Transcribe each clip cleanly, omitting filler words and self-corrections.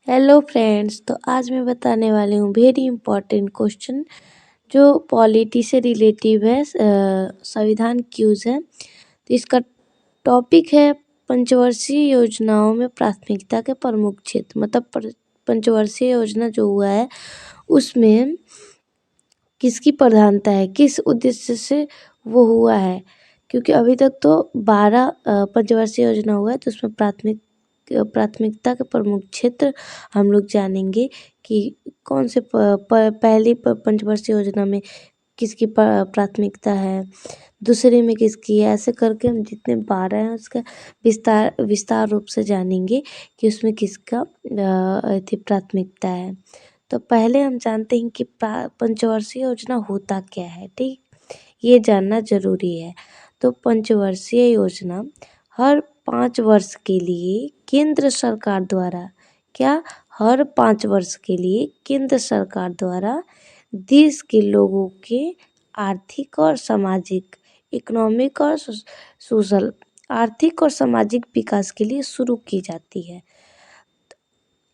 Hello friends, तो आज मैं बताने वाली हूँ वेरी इंपॉर्टेंट क्वेश्चन जो पॉलिटी से रिलेटिव है। संविधान क्यूज है। तो इसका टॉपिक है पंचवर्षीय योजनाओं में प्राथमिकता के प्रमुख क्षेत्र। मतलब पंचवर्षीय योजना जो हुआ है उसमें किसकी प्रधानता है, किस उद्देश्य से वो हुआ है। क्योंकि अभी तक तो 12 पंचवर्षीय योजना हुआ है, तो उसमें प्राथमिकता के प्रमुख क्षेत्र हम लोग जानेंगे कि कौन से पहली पंचवर्षीय योजना में किसकी प्राथमिकता है, दूसरे में किसकी है। ऐसे करके हम जितने 12 हैं उसका विस्तार रूप से जानेंगे कि उसमें किसका प्राथमिकता है। तो पहले हम जानते हैं कि पंचवर्षीय योजना होता क्या है। ठीक, ये जानना जरूरी है। तो पंचवर्षीय योजना हर 5 वर्ष के लिए केंद्र सरकार द्वारा हर 5 वर्ष के लिए केंद्र सरकार द्वारा देश के लोगों के आर्थिक और सामाजिक, इकोनॉमिक और सोशल, आर्थिक और सामाजिक विकास के लिए शुरू की जाती है।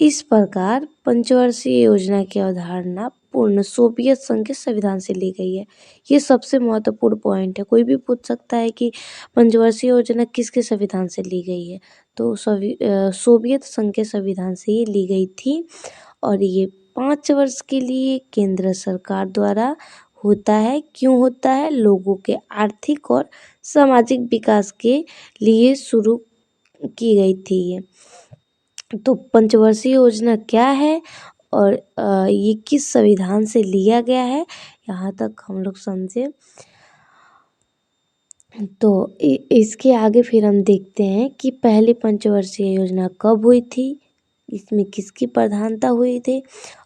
इस प्रकार पंचवर्षीय योजना की अवधारणा पूर्ण सोवियत संघ के संविधान से ली गई है। ये सबसे महत्वपूर्ण पॉइंट है। कोई भी पूछ सकता है कि पंचवर्षीय योजना किसके संविधान से ली गई है, तो सोवियत संघ के संविधान से ये ली गई थी। और ये 5 वर्ष के लिए केंद्र सरकार द्वारा होता है। क्यों होता है? लोगों के आर्थिक और सामाजिक विकास के लिए शुरू की गई थी ये। तो पंचवर्षीय योजना क्या है और ये किस संविधान से लिया गया है, यहाँ तक हम लोग समझे। तो इसके आगे फिर हम देखते हैं कि पहली पंचवर्षीय योजना कब हुई थी, इसमें किसकी प्रधानता हुई थी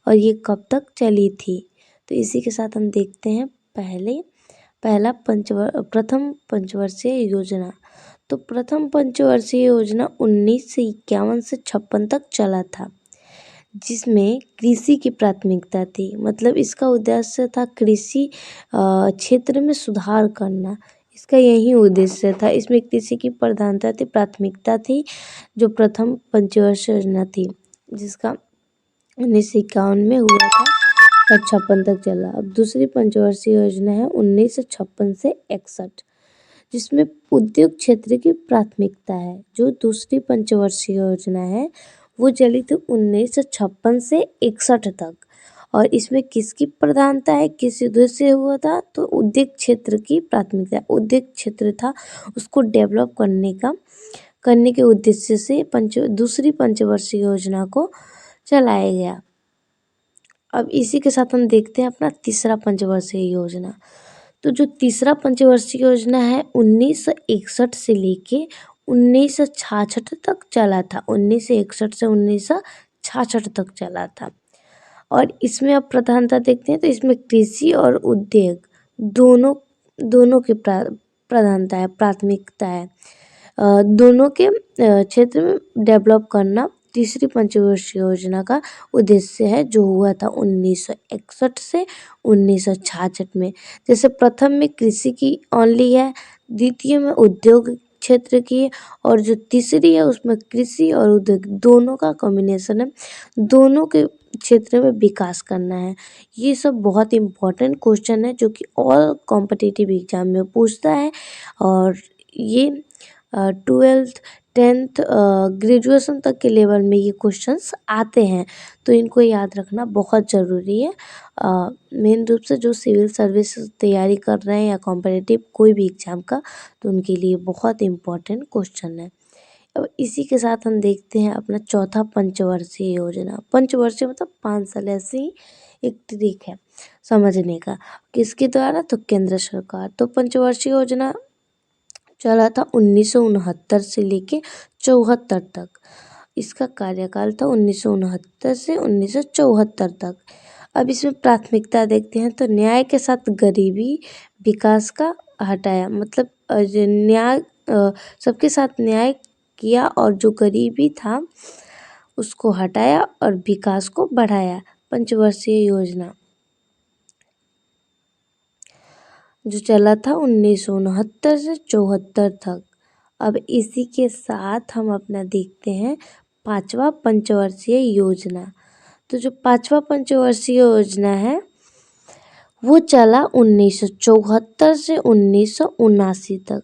और ये कब तक चली थी। तो इसी के साथ हम देखते हैं प्रथम पंचवर्षीय योजना। तो प्रथम पंचवर्षीय योजना 1951 से 56 तक चला था, जिसमें कृषि की प्राथमिकता थी। मतलब इसका उद्देश्य था कृषि क्षेत्र में सुधार करना, इसका यही उद्देश्य था। इसमें कृषि की प्रधानता थी, प्राथमिकता थी, जो प्रथम पंचवर्षीय योजना थी, जिसका 1951 में हुआ था और 56 तक चला। अब दूसरी पंचवर्षीय योजना है 1956 से 61, जिसमें उद्योग क्षेत्र की प्राथमिकता है। जो दूसरी पंचवर्षीय योजना है वो चली थी 1956 से 61 तक। और इसमें किसकी प्रधानता है, किस उद्देश्य से हुआ था, तो उद्योग क्षेत्र की प्राथमिकता। उद्योग क्षेत्र था, उसको डेवलप करने के उद्देश्य से दूसरी पंचवर्षीय योजना को चलाया गया। अब इसी के साथ हम देखते हैं अपना तीसरा पंचवर्षीय योजना। तो जो तीसरा पंचवर्षीय योजना है 1961 से लेके 1966 तक चला था। 1961 से 1966 तक चला था। और इसमें अब प्रधानता देखते हैं तो इसमें कृषि और उद्योग दोनों की प्रधानता है, प्राथमिकता है। दोनों के क्षेत्र में डेवलप करना तीसरी पंचवर्षीय योजना का उद्देश्य है, जो हुआ था 1961 से 1966 में। जैसे प्रथम में कृषि की ओनली है, द्वितीय में उद्योग क्षेत्र की, और जो तीसरी है उसमें कृषि और उद्योग दोनों का कॉम्बिनेशन है। दोनों के क्षेत्र में विकास करना है। ये सब बहुत इम्पोर्टेंट क्वेश्चन है जो कि ऑल कॉम्पिटिटिव एग्जाम में पूछता है। और ये 12th 10th ग्रेजुएशन तक के लेवल में ये क्वेश्चंस आते हैं, तो इनको याद रखना बहुत ज़रूरी है। मेन रूप से जो सिविल सर्विस तैयारी कर रहे हैं या कॉम्पिटिटिव कोई भी एग्ज़ाम का, तो उनके लिए बहुत इम्पोर्टेंट क्वेश्चन है। अब इसी के साथ हम देखते हैं अपना चौथा पंचवर्षीय योजना। पंचवर्षीय मतलब 5 साल, ऐसे ही एक ट्रिक है समझने का। किसके द्वारा? तो केंद्र सरकार। तो पंचवर्षीय योजना चला था 1969 से लेके 74 तक। इसका कार्यकाल था 1969 से 1974 तक। अब इसमें प्राथमिकता देखते हैं तो न्याय के साथ गरीबी विकास का हटाया। मतलब न्याय, सबके साथ न्याय किया और जो गरीबी था उसको हटाया और विकास को बढ़ाया। पंचवर्षीय योजना जो चला था 1969 से 74 तक। अब इसी के साथ हम अपना देखते हैं पांचवा पंचवर्षीय योजना। तो जो पांचवा पंचवर्षीय योजना है वो चला 1974 से 1979 तक।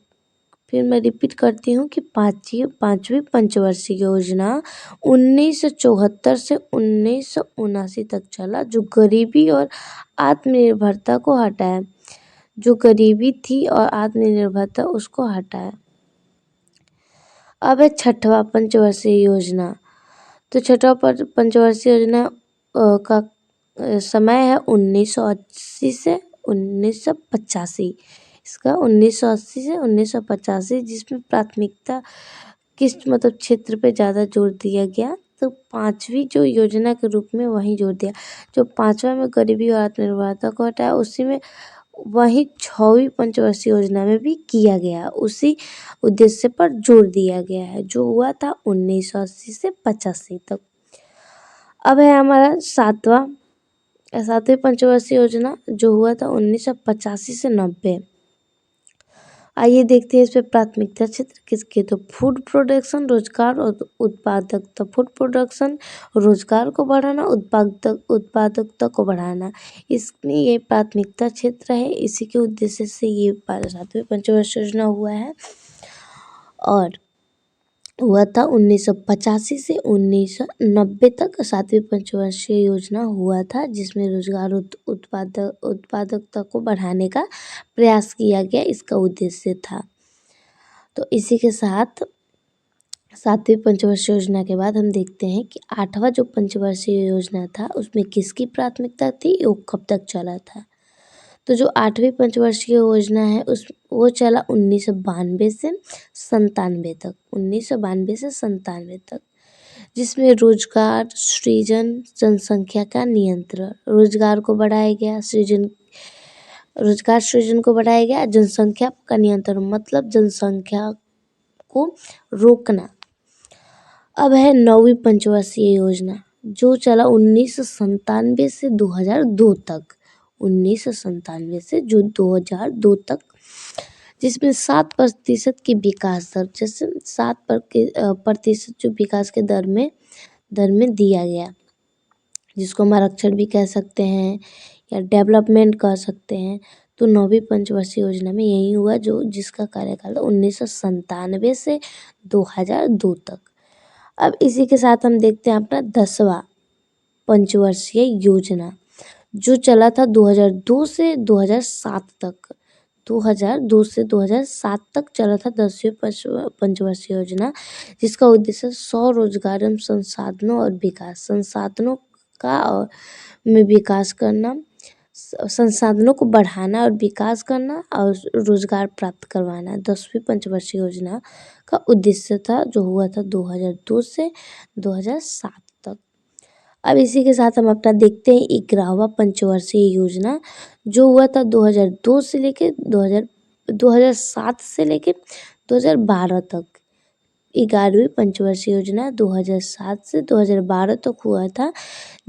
फिर मैं रिपीट करती हूँ कि पांचवी पंचवर्षीय योजना 1974 से 1979 तक चला, जो गरीबी और आत्मनिर्भरता को हटाया। जो गरीबी थी और आत्मनिर्भरता उसको हटाया। अब है छठवा पंचवर्षीय योजना। तो छठवा पंचवर्षीय योजना का समय है 1980 से 1985। इसका 1980 से 1985, जिसमें प्राथमिकता किस मतलब क्षेत्र पे ज़्यादा जोर दिया गया। तो पांचवी जो योजना के रूप में वही जोर दिया। जो पांचवा में गरीबी और आत्मनिर्भरता को हटाया, उसी में वही छठवीं पंचवर्षीय योजना में भी किया गया। उसी उद्देश्य पर जोर दिया गया है, जो हुआ था 1980 से 85 तक। अब है हमारा सातवीं पंचवर्षीय योजना, जो हुआ था 1985 से 90। आइए देखते हैं इस पे प्राथमिकता क्षेत्र किसके। तो फूड प्रोडक्शन, रोजगार और उत्पादकता। फूड प्रोडक्शन, रोजगार को बढ़ाना, उत्पादकता को बढ़ाना, इसमें ये प्राथमिकता क्षेत्र है। इसी के उद्देश्य से ये सातवीं पंचवर्षीय योजना हुआ है और हुआ था 1985 से 1990 तक सातवीं पंचवर्षीय योजना हुआ था, जिसमें रोजगार उत्पादकता को बढ़ाने का प्रयास किया गया, इसका उद्देश्य था। तो इसी के साथ सातवीं पंचवर्षीय योजना के बाद हम देखते हैं कि आठवां जो पंचवर्षीय योजना था उसमें किसकी प्राथमिकता थी, वो कब तक चला था। तो जो आठवीं पंचवर्षीय योजना है वो चला 1992 से 97 तक। 1992 से 97 तक, जिसमें रोजगार सृजन, जनसंख्या का नियंत्रण, रोजगार को बढ़ाया गया, रोजगार सृजन को बढ़ाया गया, जनसंख्या का नियंत्रण मतलब जनसंख्या को रोकना। अब है नौवीं पंचवर्षीय योजना, जो चला 1997 से 2002 तक। 1997 से जो 2002 तक, जिसमें 7% की विकास दर, जैसे 7% जो विकास के दर में दिया गया, जिसको हम आरक्षण भी कह सकते हैं या डेवलपमेंट कह सकते हैं। तो नौवीं पंचवर्षीय योजना में यही हुआ, जो जिसका कार्यकाल 1997 से 2002 तक। अब इसी के साथ हम देखते हैं अपना 10वां पंचवर्षीय योजना, जो चला था 2002 से 2007 तक। 2002 से 2007 तक चला था 10वीं पंचवर्षीय योजना, जिसका उद्देश्य स्वरोजगार एवं संसाधनों और विकास, संसाधनों का में विकास करना, संसाधनों को बढ़ाना और विकास करना और रोजगार प्राप्त करवाना। 10वीं पंचवर्षीय योजना का उद्देश्य था, जो हुआ था 2002 से 2007 तक। अब इसी के साथ हम अपना देखते हैं 11वां पंचवर्षीय योजना, जो हुआ था 2002 से लेकर 2007 से लेकर 2012 तक। 11वीं पंचवर्षीय योजना 2007 से 2012 तक हुआ था,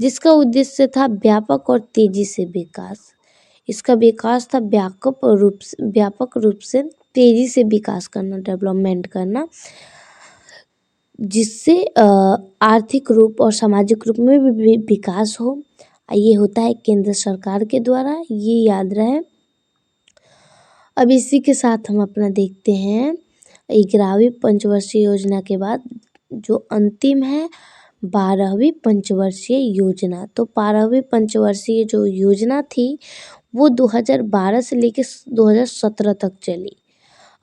जिसका उद्देश्य था व्यापक और तेजी से विकास। इसका विकास था व्यापक रूप से तेजी से विकास करना, डेवलपमेंट करना, जिससे आर्थिक रूप और सामाजिक रूप में भी विकास हो। ये होता है केंद्र सरकार के द्वारा, ये याद रहे। अब इसी के साथ हम अपना देखते हैं 11वीं पंचवर्षीय योजना के बाद जो अंतिम है 12वीं पंचवर्षीय योजना। तो 12वीं पंचवर्षीय जो योजना थी वो 2012 से लेकर 2017 तक चली।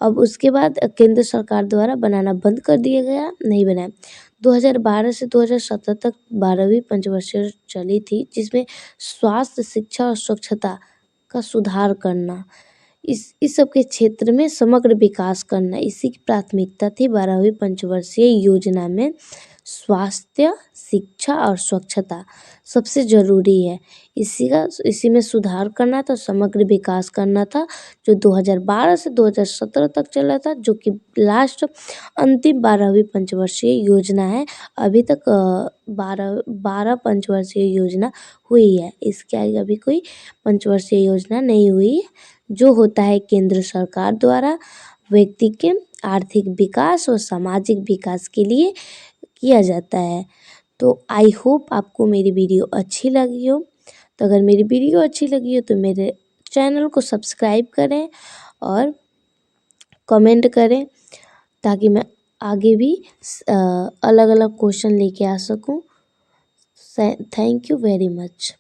अब उसके बाद केंद्र सरकार द्वारा बनाना बंद कर दिया गया, नहीं बनाया। 2012 से 2017 तक 12वीं पंचवर्षीय चली थी, जिसमें स्वास्थ्य, शिक्षा और स्वच्छता का सुधार करना, इस सब के क्षेत्र में समग्र विकास करना, इसी की प्राथमिकता थी 12वीं पंचवर्षीय योजना में। स्वास्थ्य, शिक्षा और स्वच्छता सबसे ज़रूरी है, इसी में सुधार करना था, समग्र विकास करना था, जो 2012 से 2017 तक चला था, जो कि लास्ट अंतिम 12वीं पंचवर्षीय योजना है। अभी तक 12 पंचवर्षीय योजना हुई है, इसके आगे अभी कोई पंचवर्षीय योजना नहीं हुई, जो होता है केंद्र सरकार द्वारा व्यक्ति के आर्थिक विकास और सामाजिक विकास के लिए किया जाता है। तो आई होप आपको मेरी वीडियो अच्छी लगी हो। तो अगर मेरी वीडियो अच्छी लगी हो तो मेरे चैनल को सब्सक्राइब करें और कमेंट करें, ताकि मैं आगे भी अलग अलग क्वेश्चन लेके आ सकूं। Thank you very much.